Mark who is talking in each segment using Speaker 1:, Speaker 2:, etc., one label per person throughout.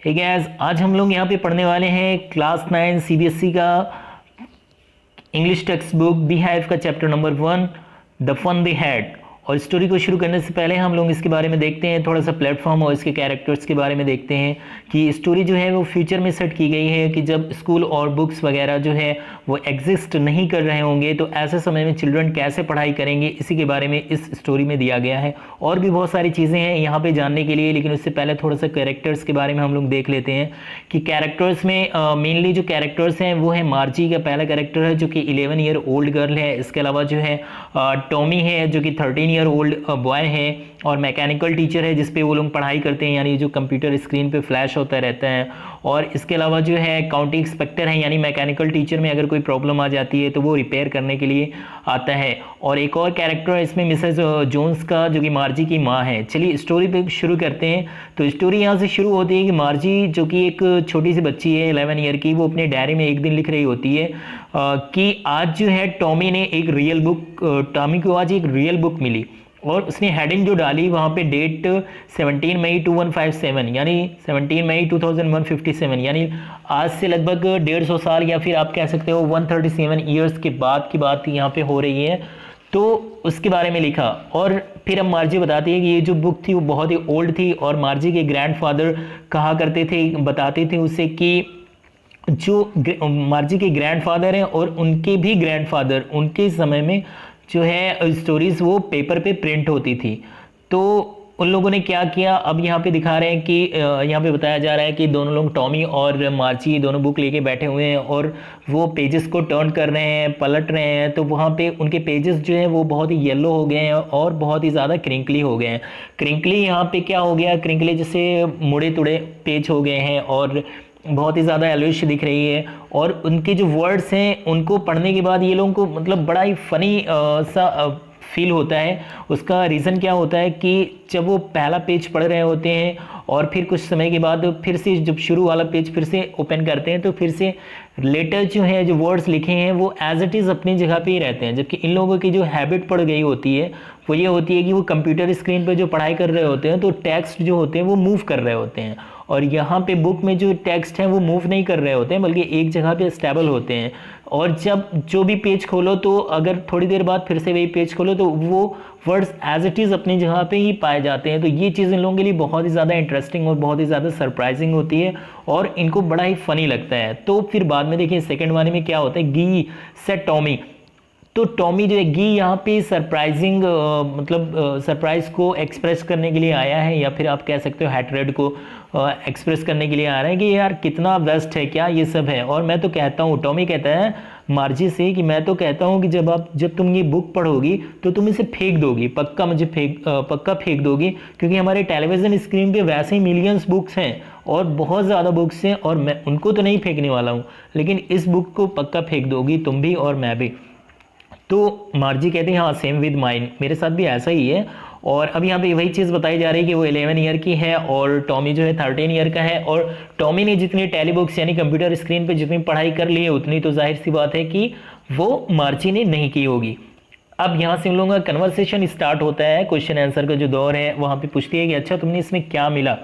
Speaker 1: ठीक है। आज हम लोग यहाँ पे पढ़ने वाले हैं क्लास 9 सीबीएसई का इंग्लिश टेक्स्ट बुक बिहाइव का chapter number 1 the fun they had. और स्टोरी को शुरू करने से पहले हम लोग इसके बारे में देखते हैं, थोड़ा सा प्लेटफॉर्म और इसके कैरेक्टर्स के बारे में देखते हैं कि स्टोरी जो है वो फ्यूचर में सेट की गई है कि जब स्कूल और बुक्स वगैरह जो है वो एग्जिस्ट नहीं कर रहे होंगे तो ऐसे समय में चिल्ड्रन कैसे पढ़ाई करेंगे, इसी के बारे में इस स्टोरी में दिया गया है। और भी बहुत सारी चीज़ें हैं यहाँ पे जानने के लिए, लेकिन उससे पहले थोड़ा सा कैरेक्टर्स के बारे में हम लोग देख लेते हैं कि कैरेक्टर्स में मेनली जो कैरेक्टर्स हैं वो है मार्जी का पहला कैरेक्टर है जो कि 11 ईयर ओल्ड गर्ल है। इसके अलावा जो है टॉमी है जो कि 13 ईयर ओल्ड बॉय है और मैकेनिकल टीचर है जिसपे वो लोग पढ़ाई करते हैं, यानी जो कंप्यूटर स्क्रीन पे फ्लैश होता रहता है। और इसके अलावा जो है काउंटी इंस्पेक्टर है, यानी मैकेनिकल टीचर में अगर कोई प्रॉब्लम आ जाती है तो वो रिपेयर करने के लिए आता है। और एक और कैरेक्टर है इसमें मिसेस जोन्स का जो कि मार्जी की माँ है। चलिए स्टोरी पे शुरू करते हैं। तो स्टोरी यहाँ से शुरू होती है कि मार्जी जो कि एक छोटी सी बच्ची है 11 ईयर की, वो अपने डायरी में एक दिन लिख रही होती है कि आज जो है टॉमी ने एक रियल बुक, टॉमी को आज एक रियल बुक मिली और उसने हेडिंग जो डाली वहाँ पे डेट 17 मई 2157 यानी 17 मई 2157 यानी आज से लगभग 150 साल या फिर आप कह सकते हो 137 ईयर्स के बाद की बात यहाँ पे हो रही है। तो उसके बारे में लिखा और फिर अब मार्जी बताती है कि ये जो बुक थी वो बहुत ही ओल्ड थी और मार्जी के ग्रैंडफादर कहा करते थे, बताते थे उसे कि जो मार्जी के ग्रैंडफादर हैं और उनके भी ग्रैंडफादर, उनके समय में जो है स्टोरीज वो पेपर पे प्रिंट होती थी। तो उन लोगों ने क्या किया, अब यहाँ पे दिखा रहे हैं कि यहाँ पे बताया जा रहा है कि दोनों लोग टॉमी और मार्ची दोनों बुक लेके बैठे हुए हैं और वो पेजेस को टर्न कर रहे हैं, पलट रहे हैं। तो वहाँ पे उनके पेजेस जो हैं वो बहुत ही येलो हो गए हैं और बहुत ही ज़्यादा क्रिंकली हो गए हैं। क्रिंकली यहाँ पे क्या हो गया, क्रिंकली जैसे मुड़े तुड़े पेज हो गए हैं और बहुत ही ज़्यादा एलोइश दिख रही है। और उनके जो वर्ड्स हैं उनको पढ़ने के बाद ये लोगों को मतलब बड़ा ही फनी सा फील होता है। उसका रीज़न क्या होता है कि जब वो पहला पेज पढ़ रहे होते हैं और फिर कुछ समय के बाद फिर से जब शुरू वाला पेज फिर से ओपन करते हैं तो फिर से लेटर जो है, जो वर्ड्स लिखे हैं वो एज इट इज़ अपनी जगह पे ही रहते हैं। जबकि इन लोगों की जो हैबिट पड़ गई होती है वो ये होती है कि वो कंप्यूटर स्क्रीन पे जो पढ़ाई कर रहे होते हैं तो टेक्स्ट जो होते हैं वो मूव कर रहे होते हैं और यहाँ पे बुक में जो टेक्स्ट हैं वो मूव नहीं कर रहे होते हैं बल्कि एक जगह पे स्टेबल होते हैं। और जब जो भी पेज खोलो तो अगर थोड़ी देर बाद फिर से वही पेज खोलो तो वो वर्ड्स एज इट इज़ अपनी जगह पे ही पाए जाते हैं। तो ये चीज़ इन लोगों के लिए बहुत ही ज़्यादा इंटरेस्टिंग और बहुत ही ज़्यादा सरप्राइजिंग होती है और इनको बड़ा ही फनी लगता है। तो फिर बाद में देखिए सेकंड वाले में क्या होता है, गी सेड टॉमी। तो टॉमी जो है गी यहाँ पे सरप्राइजिंग मतलब सरप्राइज को एक्सप्रेस करने के लिए आया है या फिर आप कह सकते हो हैट्रेड को एक्सप्रेस करने के लिए आ रहा है कि यार कितना बेस्ट है क्या ये सब है। और मैं तो कहता हूँ, टॉमी कहता है मार्जी से कि मैं तो कहता हूँ कि जब तुम ये बुक पढ़ोगी तो तुम इसे फेंक दोगी, पक्का मुझे पक्का फेंक दोगी, क्योंकि हमारे टेलीविज़न स्क्रीन पे वैसे ही मिलियंस बुक्स हैं और बहुत ज़्यादा बुक्स हैं और मैं उनको तो नहीं फेंकने वाला हूँ, लेकिन इस बुक को पक्का फेंक दोगी तुम भी और मैं भी। तो मार्जी कहते हैं हाँ सेम विद माइन, मेरे साथ भी ऐसा ही है। और अब यहाँ पे वही चीज़ बताई जा रही है कि वो 11 ईयर की है और टॉमी जो है 13 ईयर का है। और टॉमी ने जितनी टेलीबुक्स यानी कंप्यूटर स्क्रीन पे जितनी पढ़ाई कर ली है उतनी तो जाहिर सी बात है कि वो मार्जी ने नहीं की होगी। अब यहाँ से उन लोगों का कन्वर्सेशन स्टार्ट होता है, क्वेश्चन आंसर का जो दौर है। वहाँ पे पूछती है कि अच्छा तुमने इसमें क्या मिला,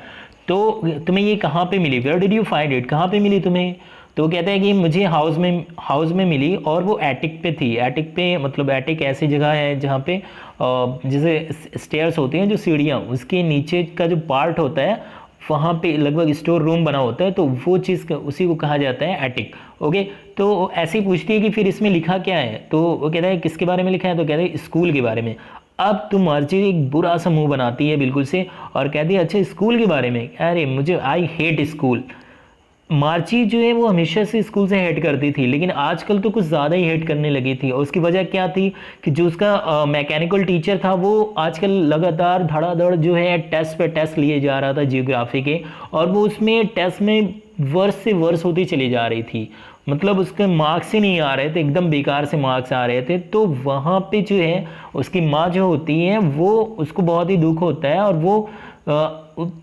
Speaker 1: तो तुम्हें ये कहाँ पे मिली, where did you find it, कहाँ पे मिली तुम्हें। तो वो कहता है कि मुझे हाउस में मिली और वो एटिक पे थी। एटिक पे मतलब एटिक ऐसी जगह है जहाँ पे जैसे स्टेयर्स होती हैं जो सीढ़ियाँ, उसके नीचे का जो पार्ट होता है वहाँ पे लगभग स्टोर रूम बना होता है, तो वो चीज़ उसी को कहा जाता है एटिक। ओके, तो ऐसे ही पूछती है कि फिर इसमें लिखा क्या है। तो वो कहता है किसके बारे में लिखा है, तो कहता है स्कूल के बारे में। अब तो मार्जी एक बुरा सा मुंह बनाती है बिल्कुल से और कहती है अच्छा स्कूल के बारे में, अरे मुझे आई हेट स्कूल। मार्ची जो है वो हमेशा से स्कूल से हेट करती थी लेकिन आजकल तो कुछ ज़्यादा ही हेट करने लगी थी। और उसकी वजह क्या थी कि जो उसका मैकेनिकल टीचर था वो आजकल लगातार धड़ाधड़ जो है टेस्ट पे टेस्ट लिए जा रहा था जियोग्राफी के, और वो उसमें टेस्ट में वर्ष से वर्ष होती चली जा रही थी, मतलब उसके मार्क्स ही नहीं आ रहे थे, एकदम बेकार से मार्क्स आ रहे थे। तो वहाँ पे जो है उसकी माँ जो होती है वो उसको बहुत ही दुख होता है और वो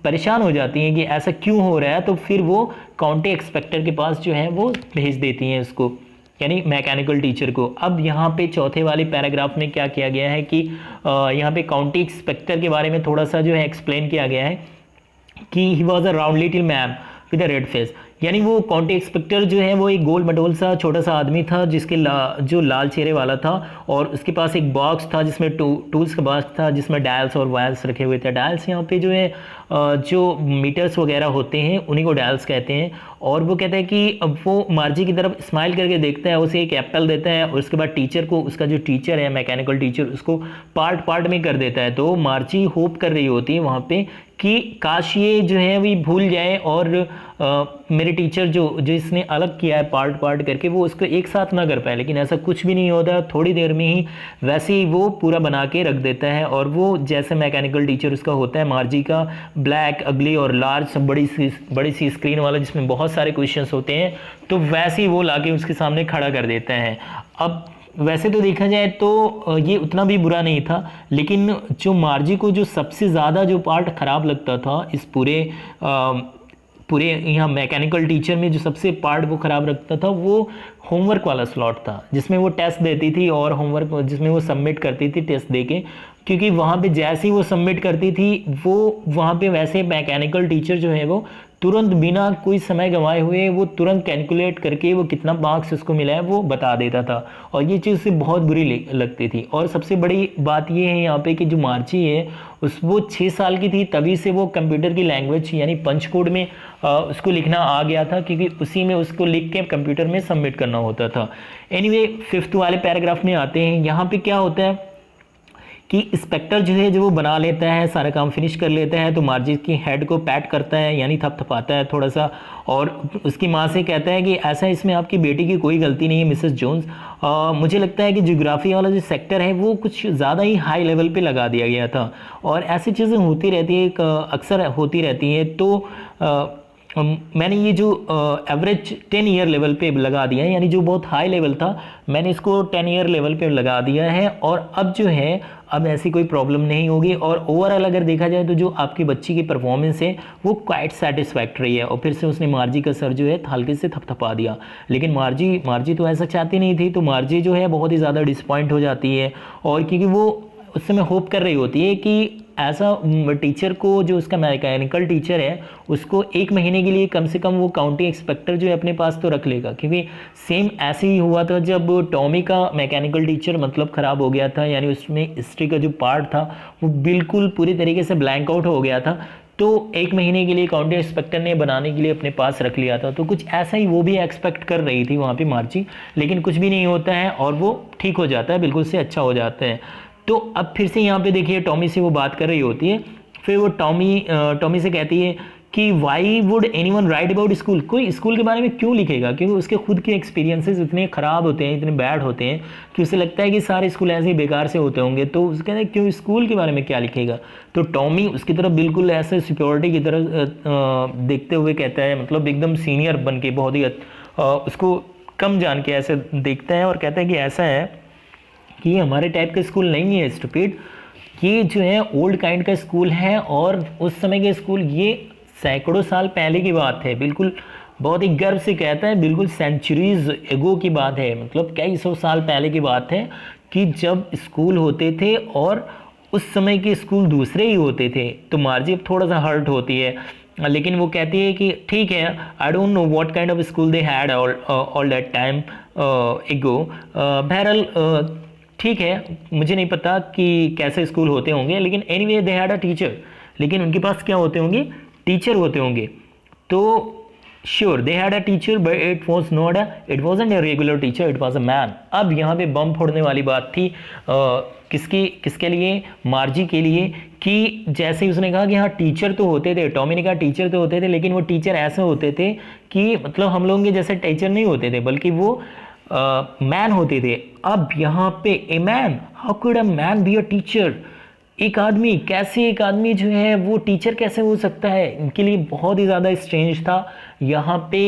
Speaker 1: परेशान हो जाती हैं कि ऐसा क्यों हो रहा है। तो फिर वो काउंटी एक्सपेक्टर के पास जो है वो भेज देती हैं उसको, यानी मैकेनिकल टीचर को। अब यहाँ पे चौथे वाले पैराग्राफ में क्या किया गया है कि यहाँ पे काउंटी इंस्पेक्टर के बारे में थोड़ा सा जो है एक्सप्लेन किया गया है कि he was a round little man. With a red face. यानी वो काउंटी इंस्पेक्टर जो है वो एक गोल मटोल सा छोटा सा आदमी था जिसके जो लाल चेहरे वाला था, और उसके पास एक बॉक्स था जिसमें टूल्स का बॉक्स था जिसमें डायल्स और वायर्स रखे हुए थे। डायल्स यहाँ पे जो है जो मीटर्स वगैरह होते हैं उन्हीं को डायल्स कहते हैं। और वो कहता है कि अब वो मार्जी की तरफ स्माइल करके देखता है, उसे एक एप्पल देता है, और उसके बाद टीचर को, उसका जो टीचर है मैकेनिकल टीचर, उसको पार्ट पार्ट में कर देता है। तो मार्जी होप कर रही होती है वहाँ पे कि काश ये जो है वो भूल जाए और मेरे टीचर जो इसने अलग किया है पार्ट पार्ट करके वो उसको एक साथ ना कर पाए, लेकिन ऐसा कुछ भी नहीं होता। थोड़ी देर में ही वैसे ही वो पूरा बना के रख देता है। और वो जैसे मैकेनिकल टीचर उसका होता है मार्जी का, ब्लैक अगली और लार्ज बड़ी सी स्क्रीन वाला जिसमें बहुत सारे क्वेश्चंस होते हैं, तो वैसे ही वो लाके उसके सामने खड़ा कर देता है। अब वैसे तो देखा जाए तो ये उतना भी बुरा नहीं था, लेकिन जो मार्जी को जो सबसे ज़्यादा जो पार्ट ख़राब लगता था इस पूरे यहाँ मैकेनिकल टीचर में, जो सबसे पार्ट वो ख़राब रखता था वो होमवर्क वाला स्लॉट था, जिसमें वो टेस्ट देती थी और होमवर्क जिसमें वो सबमिट करती थी टेस्ट देके। क्योंकि वहाँ पे जैसे ही वो सबमिट करती थी वो वहाँ पे वैसे मैकेनिकल टीचर जो है वो तुरंत बिना कोई समय गंवाए हुए वो तुरंत कैलकुलेट करके वो कितना मार्क्स उसको मिला है वो बता देता था, और ये चीज़ उसे बहुत बुरी लगती थी। और सबसे बड़ी बात ये है यहाँ पे कि जो मार्ची है वो 6 साल की थी तभी से वो कंप्यूटर की लैंग्वेज यानी पंच कोड में उसको लिखना आ गया था, क्योंकि उसी में उसको लिख के कंप्यूटर में सबमिट करना होता था। एनीवे 5th वाले पैराग्राफ में आते हैं। यहाँ पे क्या होता है कि इंस्पेक्टर जो है जो वो बना लेता है, सारा काम फिनिश कर लेता है, तो मार्जी की हेड को पैट करता है यानी थपथपाता है थोड़ा सा, और उसकी माँ से कहता है कि ऐसा इसमें आपकी बेटी की कोई गलती नहीं है मिसेस जोन्स। मुझे लगता है कि ज्योग्राफी वाला जो सेक्टर है वो कुछ ज़्यादा ही हाई लेवल पे लगा दिया गया था, और ऐसी चीज़ें होती रहती है, अक्सर होती रहती हैं। तो मैंने ये जो एवरेज 10 ईयर लेवल पे लगा दिया है, यानी जो बहुत हाई लेवल था मैंने इसको 10 ईयर लेवल पे लगा दिया है, और अब जो है अब ऐसी कोई प्रॉब्लम नहीं होगी। और ओवरऑल अगर देखा जाए तो जो आपकी बच्ची की परफॉर्मेंस है वो क्वाइट सेटिस्फैक्ट्री है। और फिर से उसने मार्जी का सर जो है हल्के से थपथपा दिया, लेकिन मार्जी तो ऐसा चाहती नहीं थी, तो मार्जी जो है बहुत ही ज़्यादा डिसपॉइंट हो जाती है। और क्योंकि वो उस समय होप कर रही होती है कि ऐसा टीचर को, जो उसका मैकेनिकल टीचर है उसको 1 महीने के लिए कम से कम वो काउंटी इंस्पेक्टर जो है अपने पास तो रख लेगा। क्योंकि सेम ऐसे ही हुआ था जब टॉमी का मैकेनिकल टीचर मतलब ख़राब हो गया था, यानी उसमें हिस्ट्री का जो पार्ट था वो बिल्कुल पूरी तरीके से ब्लैंक आउट हो गया था, तो 1 महीने के लिए काउंटी इंस्पेक्टर ने बनाने के लिए अपने पास रख लिया था। तो कुछ ऐसा ही वो भी एक्सपेक्ट कर रही थी वहाँ पे मार्ची, लेकिन कुछ भी नहीं होता है और वो ठीक हो जाता है, बिल्कुल से अच्छा हो जाता है। तो अब फिर से यहाँ पे देखिए टॉमी से वो बात कर रही होती है, फिर वो टॉमी से कहती है कि why would anyone right about school, कोई स्कूल के बारे में क्यों लिखेगा, क्योंकि उसके खुद के एक्सपीरियंसेस इतने ख़राब होते हैं, इतने बैड होते हैं कि उसे लगता है कि सारे स्कूल ऐसे ही बेकार से होते होंगे, तो उसे कहते हैं क्यों स्कूल के बारे में क्या लिखेगा। तो टॉमी उसकी तरफ बिल्कुल ऐसे सिक्योरिटी की तरफ देखते हुए कहता है, मतलब एकदम सीनियर बन के बहुत ही उसको कम जान के ऐसे देखता है और कहता है कि ऐसा है कि ये हमारे टाइप का स्कूल नहीं है स्टूपिड, ये जो है ओल्ड काइंड का स्कूल है, और उस समय के स्कूल ये सैकड़ों साल पहले की बात है, बिल्कुल बहुत ही गर्व से कहता है, बिल्कुल सेंचुरीज एगो की बात है, मतलब कई 100 साल पहले की बात है कि जब स्कूल होते थे और उस समय के स्कूल दूसरे ही होते थे। तो मार्जी अब थोड़ा सा हर्ट होती है, लेकिन वो कहती है कि ठीक है, I don't know what kind of school they had all that time एगो, बहरहाल ठीक है, मुझे नहीं पता कि कैसे स्कूल होते होंगे, लेकिन anyway they had a teacher, लेकिन उनके पास क्या होते होंगे, टीचर होते होंगे। तो sure they had a teacher but it wasn't a regular teacher, it was a man. अब यहाँ पे बम फोड़ने वाली बात थी किसके लिए, मार्जी के लिए, कि जैसे ही उसने कहा कि हाँ टीचर तो होते थे, टॉमी ने कहा टीचर तो होते थे, लेकिन वो टीचर ऐसे होते थे कि मतलब हम लोगों के जैसे टीचर नहीं होते थे, बल्कि वो मैन होते थे। अब यहाँ पे a man, how could a man be a teacher, एक आदमी कैसे, एक आदमी जो है वो टीचर कैसे हो सकता है, इनके लिए बहुत ही ज़्यादा स्ट्रेंज था। यहाँ पे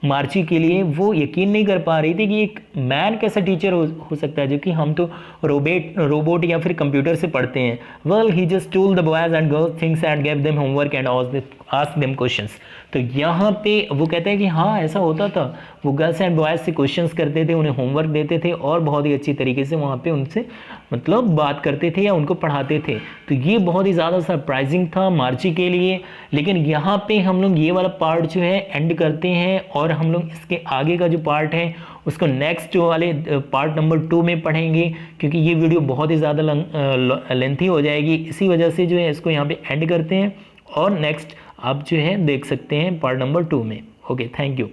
Speaker 1: मार्ची के लिए वो यकीन नहीं कर पा रही थी कि एक मैन कैसा टीचर हो सकता है, जो कि हम तो रोबोट या फिर कंप्यूटर से पढ़ते हैं। Well he just told the boys and girls things and gave them homework and asked them questions. तो यहाँ पे वो कहते हैं कि हाँ ऐसा होता था, वो गर्ल्स एंड बॉयज़ से क्वेश्चंस करते थे, उन्हें होमवर्क देते थे और बहुत ही अच्छी तरीके से वहाँ पे उनसे मतलब बात करते थे या उनको पढ़ाते थे। तो ये बहुत ही ज़्यादा सरप्राइजिंग था मार्ची के लिए, लेकिन यहाँ पे हम लोग ये वाला पार्ट जो है एंड करते हैं और हम लोग इसके आगे का जो पार्ट है उसको नेक्स्ट वाले पार्ट नंबर 2 में पढ़ेंगे, क्योंकि ये वीडियो बहुत ही ज़्यादा लेंथी हो जाएगी। इसी वजह से जो है इसको यहाँ पे एंड करते हैं और नेक्स्ट आप जो है देख सकते हैं पार्ट नंबर 2 में। Okay, thank you.